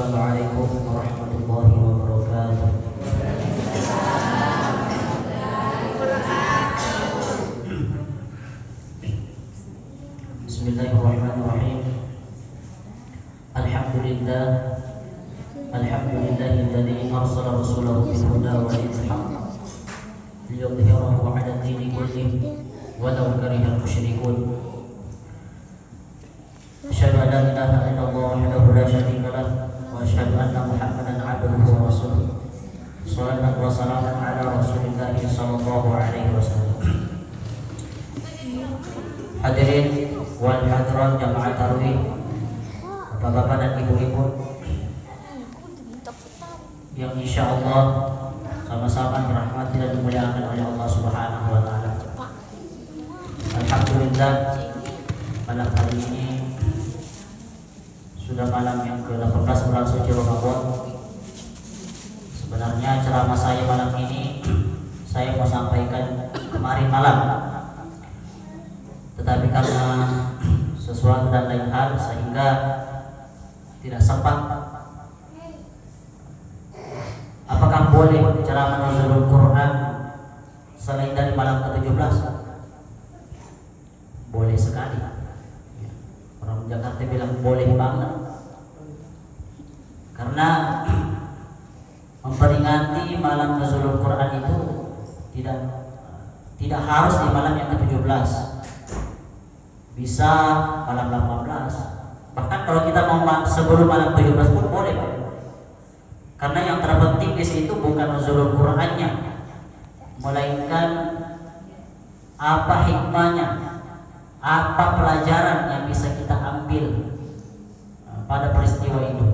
Assalamualaikum warahmatullahi wabarakatuh. Bismillahirrahmanirrahim. Alhamdulillah alladzi arsala rasulahu bil huda wa dinil haqq liyudhhirahu 'ala ad-dini kullihi walau karihal musyrikun. Asyhadu an la ilaha illallah wahdahu la syarika lah wa asyhadu anna Muhammadan 'abduhu wa rasuluh. Shallallahu wa sallamu ala Rasulillah sallallahu alaihi wasallam. Hadirin wal hadirat jamaah tarawih, bapak-bapak dan ibu-ibu yang insyaallah sama-sama dirahmati dan dimuliakan oleh Allah Subhanahu wa taala. Alhamdulillah, malam hari ini sudah malam yang ke-18 bulan suci Ramadan. Sebenarnya ceramah saya malam ini saya mau sampaikan kemarin malam, tetapi karena sesuatu dan lain hal sehingga tidak sempat. Apakah boleh ceramah nuzulul Quran selain dari malam ke-17? Boleh sekali. Orang Jakarta bilang boleh banget. Karena memperingati malam nuzulul Quran itu tidak harus di malam yang ke-17. Bisa malam 18. Bahkan kalau kita mau sebelum malam 17 pun boleh, Pak. Karena yang terpenting di situ bukan nuzulul Qur'annya, melainkan apa hikmahnya, apa pelajaran yang bisa kita ambil pada peristiwa itu.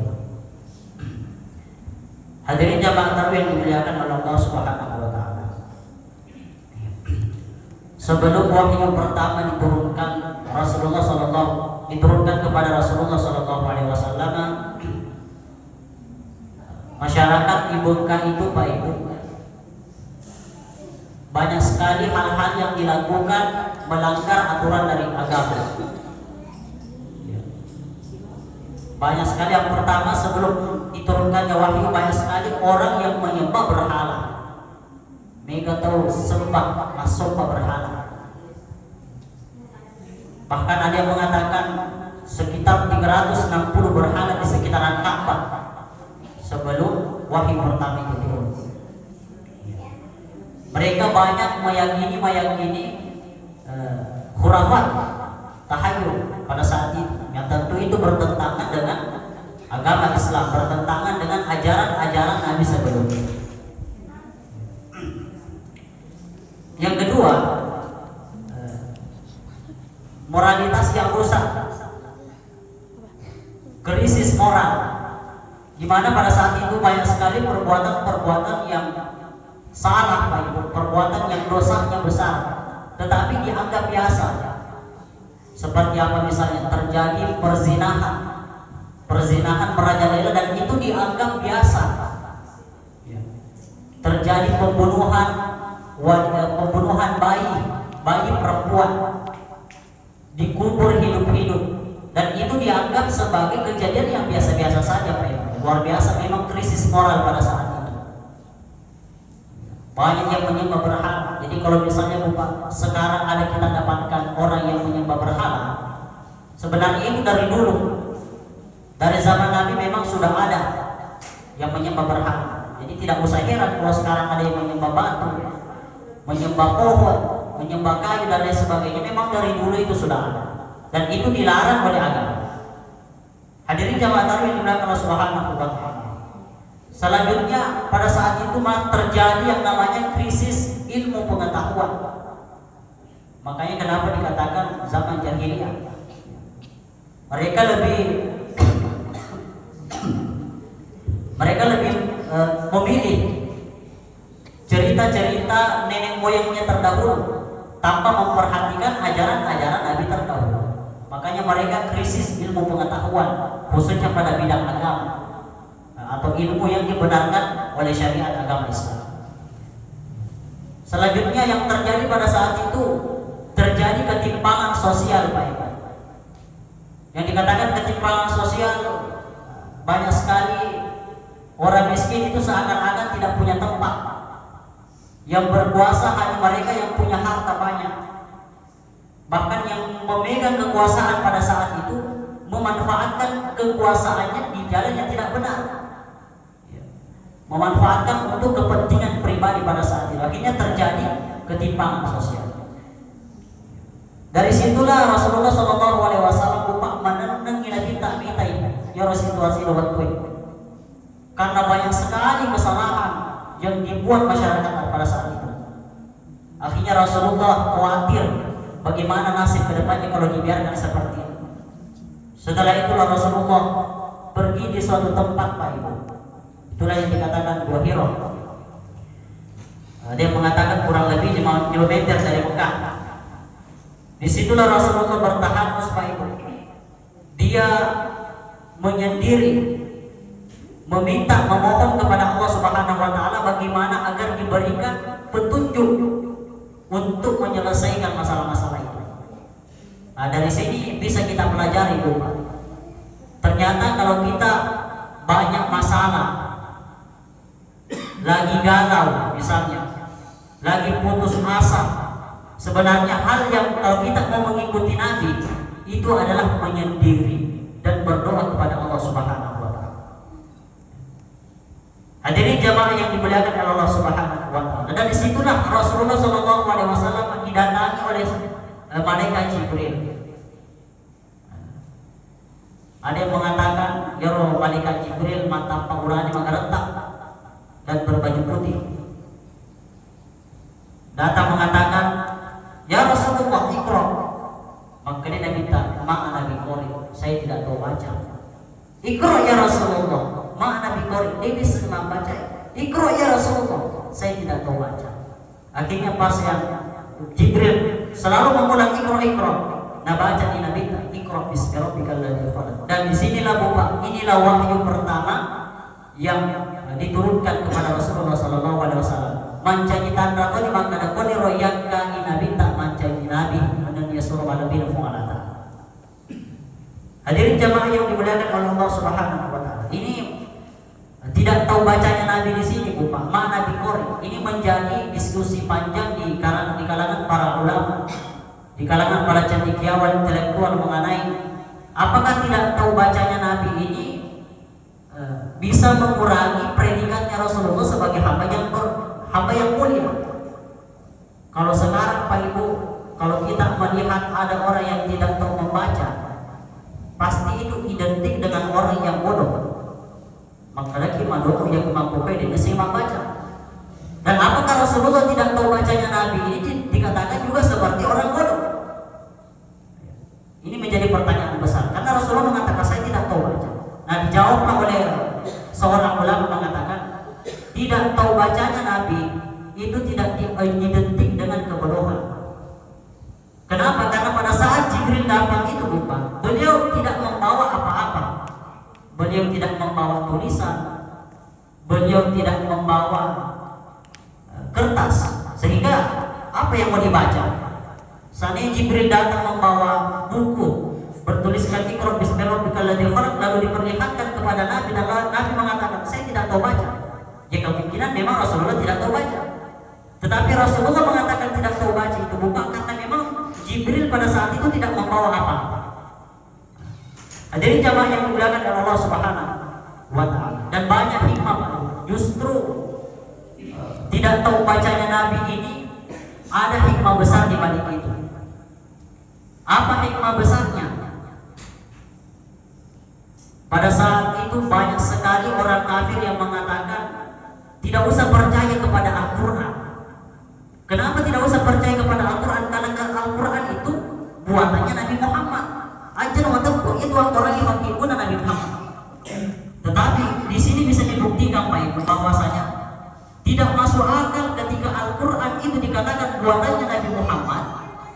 Hadirin jamaah tarawih yang dimuliakan oleh Allah Subhanahu wa taala. Sebelum wahyu pertama diturunkan kepada Rasulullah sallallahu alaihi wasallam, masyarakat di Mekah itu, Pak Ibu, banyak sekali hal-hal yang dilakukan melanggar aturan dari agama. Banyak sekali. Yang pertama, sebelum diturunkannya wahyu, banyak sekali orang yang menyembah berhala. Mereka tahu sembah berhala. Bahkan ada yang mengatakan sekitar 360 berhala di sekitaran Ka'bah sebelum wahyu pertama itu turun. Mereka banyak meyakini khurafat, tahayul pada saat itu, yang tentu itu bertentangan dengan agama Islam, bertentangan dengan ajaran-ajaran Nabi sebelumnya. Yang kedua, moralitas yang rusak, krisis moral, di mana pada saat itu banyak sekali perbuatan-perbuatan yang salah, Pak Ibu, perbuatan yang dosanya besar, tetapi dianggap biasa. Seperti apa misalnya terjadi perzinahan merajalela dan itu dianggap biasa. Terjadi pembunuhan bayi perempuan, dikubur hidup-hidup, dan itu dianggap sebagai kejadian yang biasa-biasa saja, Pak. Luar biasa memang krisis moral pada saat itu. Banyak yang menyembah berhala. Jadi kalau misalnya Bapak sekarang ada kita dapatkan orang yang menyembah berhala, sebenarnya itu dari dulu, dari zaman Nabi memang sudah ada yang menyembah berhala. Jadi tidak usah heran kalau sekarang ada yang menyembah batu, menyembah pohon, menyembah kayu dan lain sebagainya. Memang dari dulu itu sudah ada, dan itu dilarang oleh agama. Hadirin jamaah tarawih yang dimuliakan Allah Subhanahu wa taala. Selanjutnya pada saat itu terjadi yang namanya krisis ilmu pengetahuan. Makanya kenapa dikatakan zaman jahiliyah. Mereka lebih memilih cerita-cerita nenek moyangnya terdahulu tanpa memperhatikan ajaran-ajaran Nabi terdahulu. Makanya mereka krisis ilmu pengetahuan, khususnya pada bidang agama atau ilmu yang dibenarkan oleh syariat agama Islam. Selanjutnya yang terjadi pada saat itu, terjadi ketimpangan sosial, Pak. Yang dikatakan ketimpangan sosial, banyak sekali Orang miskin itu seakan-akan tidak punya tempat. Yang berkuasa hanya mereka yang punya harta banyak. Bahkan yang memegang kekuasaan pada saat itu memanfaatkan kekuasaannya di jalan yang tidak benar. Memanfaatkan untuk kepentingan pribadi pada saat itu. Akhirnya terjadi ketimpangan sosial. Dari situlah Rasulullah SAW lupa menenangi Nabi minta ya situasi lewat kue. Karena banyak sekali kesalahan yang dibuat masyarakat pada saat itu. Akhirnya Rasulullah khawatir bagaimana nasib kedepannya kalau dibiarkan seperti itu. Setelah itulah Rasulullah pergi di suatu tempat, Pak Ibu. Itulah yang dikatakan Gua Hiro. Dia mengatakan kurang lebih 5 km dari Mekah. Disitulah Rasulullah bertahan, Pak Ibu. Dia menyendiri, memohon kepada Allah Subhanahu wa taala bagaimana agar diberikan petunjuk untuk menyelesaikan masalah-masalah itu. Nah, dari sini bisa kita pelajari, Bu. Ternyata kalau kita banyak masalah, lagi galau misalnya, lagi putus asa, sebenarnya hal yang kalau kita mau mengikuti Nabi itu adalah menyendiri dan berdoa kepada Allah Subhanahu wa taala. Hadirin jamaah yang dimuliakan oleh Allah Subhanahu wa taala. Dan disitulah Rasulullah SAW didatangi oleh malaikat Jibril. Ada yang mengatakan, ya roh malaikat Jibril mata paurani menggeretak dan berbaju putih. Datang mengatakan, ya Rasulullah Iqra. Maka dia minta, ma'ana Nabi Qori, saya tidak tahu baca. Iqra ya Rasulullah, ma'ana Nabi Qori, dia bisa membaca. Iqra ya Rasulullah, saya tidak tahu baca. Akhirnya pas yang Jibril selalu mengulang Iqra. Nah baca di Nabi Iqra bismi rabbikal ladzi khalaq. Dan disinilah Bapak, inilah wahyu pertama yang diturunkan kepada Rasulullah SAW. Mancaji tanda kau di makna kau di royakka inabi tak mancaji nabi dan dia suruh alabina fu'alata. Hadirin jamaah yang dimuliakan oleh Allah Subhanahu wa taala. Ini tidak tahu bacanya Nabi di sini, Bapak. Makna Qori ini menjadi diskusi panjang di kalangan para ulama, di kalangan para cendekiawan intelektual mengenai apakah tidak tahu bacanya Nabi ini bisa mengurangi predikatnya Rasulullah sebagai hamba yang mulia. Kalau sekarang Pak Ibu, kalau kita melihat ada orang yang tidak tahu membaca, pasti itu identik dengan orang yang bodoh. Maka lagi madoku yang mampu pede mesti membaca. Dan apakah Rasulullah tidak tahu bacanya Nabi ini dikatakan juga seperti orang bodoh? Ini menjadi pertanyaan besar karena Rasulullah mengatakan saya tidak tahu baca. Nah dijawablah oleh seorang ulama mengatakan tidak tahu bacanya Nabi itu tidak identik dengan kebodohan. Kenapa? Karena pada saat Jibril datang itu Bapak, beliau tidak membawa apa-apa. Beliau tidak membawa tulisan, beliau tidak membawa kertas, sehingga apa yang mau dibaca? Seandainya Jibril datang membawa buku bertuliskan Iqra bismi rabbikal ladzi khalaq lalu diperlihatkan kepada Nabi dan Nabi mengatakan saya tidak tahu baca, ya kemungkinan memang Rasulullah tidak tahu baca. Tetapi Rasulullah mengatakan tidak tahu baca itu bukan karena memang Jibril pada saat itu tidak membawa apa-apa. Jadi jamaah yang dimuliakan oleh Allah Subhanahu wa taala. Dan banyak hikmah justru tidak tahu bacanya Nabi ini ada hikmah besar di balik itu. Apa hikmah besarnya? Pada saat itu banyak sekali orang kafir yang mengatakan tidak usah percaya kepada Al-Quran. Kenapa tidak usah percaya kepada Al-Quran? Karena Al-Quran itu buatannya Nabi Muhammad. Ajar waktu itu orang yang mengikuti Nabi Muhammad. Tetapi di sini bisa dibuktikan Pak Ibu bahwasanya tidak masuk akal ketika Al-Quran itu dikatakan buatannya Nabi Muhammad,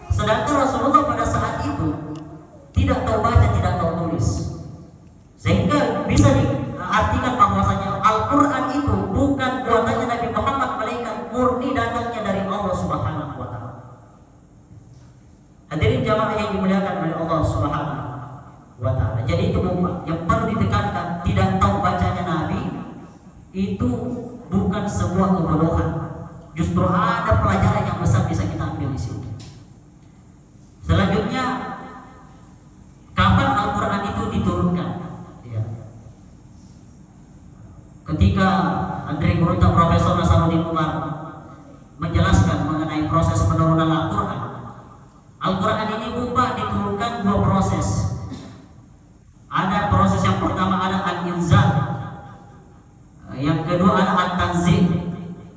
sedangkan Rasulullah pada saat itu tidak tahu baca, tidak tahu tulis. Sehingga bisa diartikan bahwasanya Al-Quran itu bukan buatannya Nabi Muhammad, melainkan murni datangnya dari Allah Subhanahu wa taala. Hadirin jamaah yang dimuliakan oleh Allah Subhanahu wa taala. Jadi itu yang perlu ditekankan, tidak tahu bacanya Nabi itu bukan sebuah kebodohan. Justru ada pelajaran yang besar bisa kita ambil di situ. Selanjutnya, kapan Al-Quran itu diturunkan? Ya. Ketika Andre Gurunta Profesor Nasaruddin Umar menjelaskan mengenai proses penurunan Al-Quran, Al-Quran ini buka diturunkan dua proses. Ada proses yang pertama ada Al-Inzal, yang kedua ada At-Tanzil.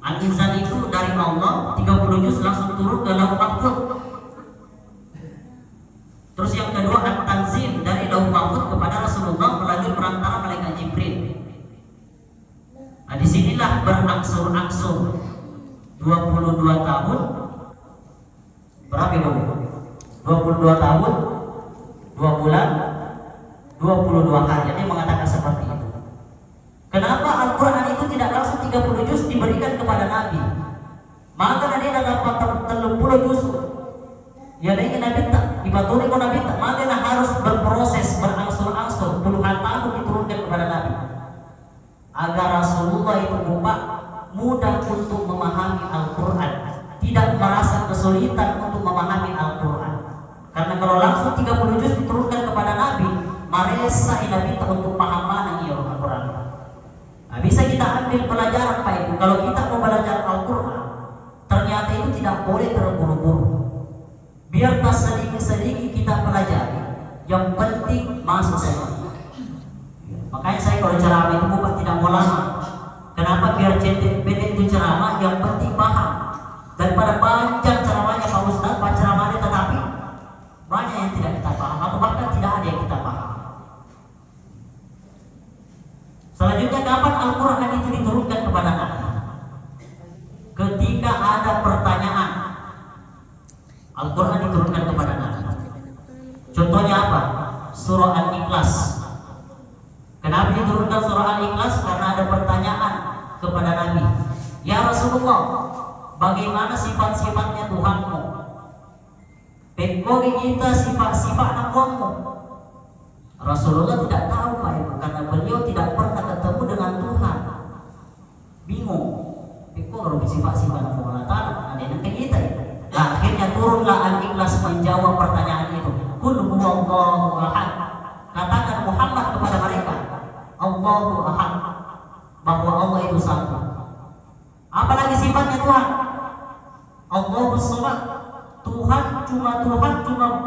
Al-Inzal itu dari Allah 30 juz langsung turun ke Lauh Mahfuz. Terus yang kedua At-Tanzil dari Lauh Mahfuz kepada Rasulullah melalui perantara malaikat Jibril. Nah, disinilah berangsur-angsur 22 tahun. Berapa itu? 22 tahun 2 bulan 22 hari. Jadi mengatakan seperti itu. Kenapa Al-Quran itu tidak langsung 30 juz diberikan kepada Nabi? Maka Nabi dapat 30 juz. Ya ingin Nabi tak dibaturi kau Nabi tak. Maka harus berproses berangsur-angsur puluhan tahun diturunkan kepada Nabi, agar Rasulullah itu mudah untuk memahami Al-Quran, tidak merasa kesulitan untuk memahami Al-Quran. Karena kalau langsung 30 juz diturunkan kepada Nabi, merasa Nabi tak untuk paham mana ia Al-Quran. Nah, bisa kita ambil pelajaran Pak Ibu, kalau kita mau belajar Al-Quran, ternyata itu tidak boleh terburu-buru. Biar tak sedikit-sedikit kita pelajari, yang penting masuk saja. Makanya saya kalau ceramah itu bukan tidak mau lama. Kenapa? Biar pendek itu ceramah, yang penting paham. Daripada panjang ceramahnya Pak Ustaz, Pak ceramahnya tetapi banyak yang tidak kita paham, atau bahkan tidak ada yang kita paham. Selanjutnya, kapan Al-Quran itu diturunkan kepada Nabi? Ketika ada pertanyaan, Al-Quran diturunkan kepada Nabi. Contohnya apa? Surah Al-Ikhlas. Kenapa diturunkan surah Al-Ikhlas? Karena ada pertanyaan kepada Nabi. Ya Rasulullah, bagaimana sifat-sifatnya Tuhanmu? Bagi kita sifat-sifat Tuhanmu. Rasulullah tidak tahu Pak Ibu, karena beliau tidak pernah ketemu dengan Tuhan. Bingung. Kalau sifat-sifat Allah Ta'ala ada yang kita ya. Nah, akhirnya turunlah Al-Ikhlas menjawab pertanyaan itu. Qul huwallahu ahad. Katakan Muhammad kepada mereka, Allahu ahad, bahwa Allah itu satu. Apalagi sifatnya Tuhan? Allahus samad. Tuhan cuma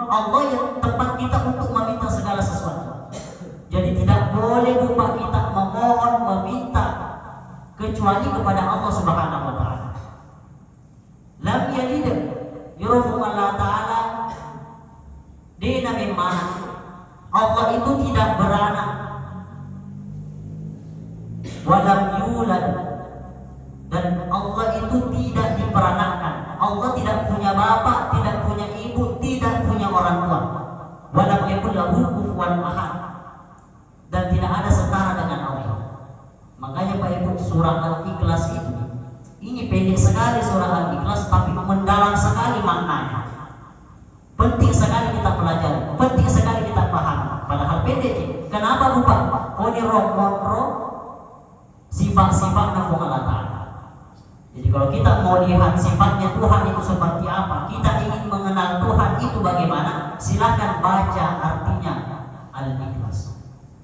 Allah yang tempat kita untuk meminta segala sesuatu. Jadi tidak boleh lupa kita memohon, meminta kecuali kepada Allah Subhanahu wa taala. Lam yalid yurfu Allah taala dina mimana. Allah itu tidak beranak. Walam yulad, dan Allah itu tidak diperanakkan. Allah tidak punya bapak, tidak punya ibu, tidak punya orang tua. Walam yakul lahu kufuwan ahad, dan tidak ada setara dengan Allah. Makanya Pak Ibu, surah Al-Ikhlas ini pendek sekali surah Al-Ikhlas, tapi mendalam sekali maknanya. Penting sekali kita pelajari, penting sekali kita paham. Padahal pendek. Kenapa lupa? Kau roh sifat-sifat Allah Ta'ala. Jadi kalau kita mau lihat sifatnya Tuhan itu seperti apa, kita ingin mengenal Tuhan itu bagaimana, silahkan baca artinya Al-Ikhlas.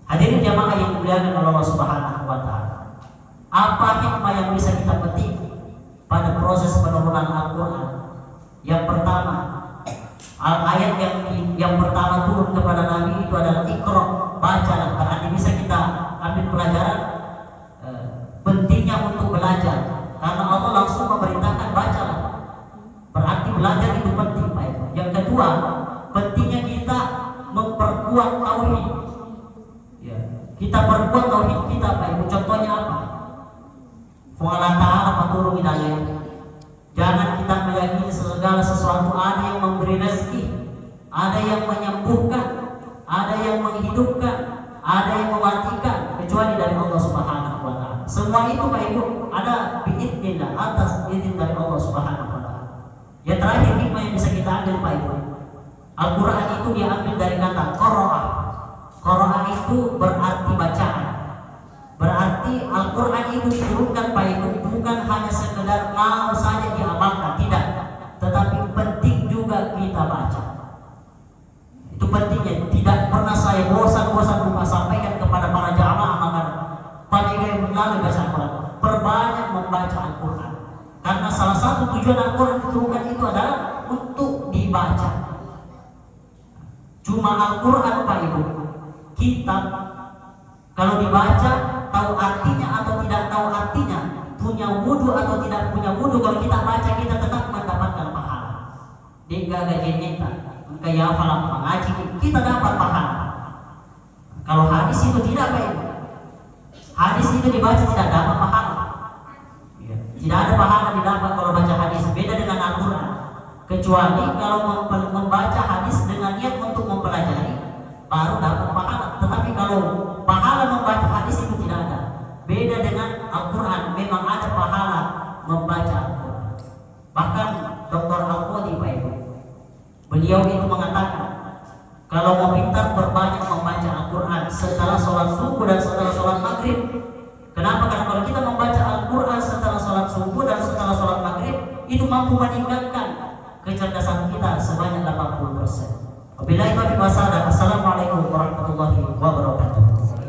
Hadirin jamaah yang dimuliakan oleh Allah Subhanahu wa taala. Apa hikmah yang bisa kita petik pada proses penurunan Al-Qur'an? Yang pertama, ayat yang pertama turun kepada Nabi itu adalah Iqra, bacalah. Berarti bisa kita ambil pelajaran pentingnya untuk belajar. Karena Allah langsung memerintahkan bacalah. Berarti belajar itu penting, Pak. Yang kedua, pentingnya kita memperkuat tauhid. Ya, kita perkuat tauhid kita, Pak. Contohnya apa? Allah Ta'ala maturun ilaih. Jangan kita meyakini segala sesuatu ada yang memberi rezeki, ada yang menyembuhkan, ada yang menghidupkan, ada yang mematikan, kecuali dari Allah Subhanahu wa taala. Semua itu Pak Ibu ada biidznillah, atas izin dari Allah Subhanahu wa taala. Yang terakhir hikmah yang bisa kita ambil Pak Ibu, Al-Quran itu diambil dari kata qara'a. Qara'a itu berarti bacaan. Berarti Berarti Al-Quran itu diturunkan Pak Ibu bukan hanya sekedar mau saja diamalkan, tidak, tetapi penting juga kita baca. Itu pentingnya. Tidak pernah saya bosan-bosan lupa sampaikan kepada para jamaah makan pada yang lalu baca Al-Quran, perbanyak membaca Al-Quran, karena salah satu tujuan Al-Quran diturunkan itu adalah untuk dibaca. Cuma Al-Quran Pak Ibu, kitab kalau dibaca tahu artinya atau tidak tahu artinya, punya wudhu atau tidak punya wudhu, kalau kita baca kita tetap mendapatkan pahala. Dia gajinya kayak falam mengaji kita dapat pahala. Kalau hadis itu tidak baik. Hadis itu dibaca tidak dapat pahala. Tidak ada pahala didapat kalau baca hadis. Beda dengan Al-Quran. Kecuali kalau membaca hadis dengan niat untuk mempelajari, baru dapat pahala. Tetapi kalau pahala membaca hadis itu tidak ada. Beda dengan Al-Quran, memang ada pahala membaca Al-Quran. Bahkan Dr. Al-Qadi Pak Ibu, beliau itu mengatakan kalau mau pintar berbanyak membaca Al-Quran setelah sholat subuh dan setelah sholat maghrib. Kenapa? Karena kalau kita membaca Al-Quran setelah sholat subuh dan setelah sholat maghrib, itu mampu meningkatkan kecerdasan kita sebanyak 80%. Wabillahi taufiq wa hidayah. Assalamualaikum warahmatullahi wabarakatuh.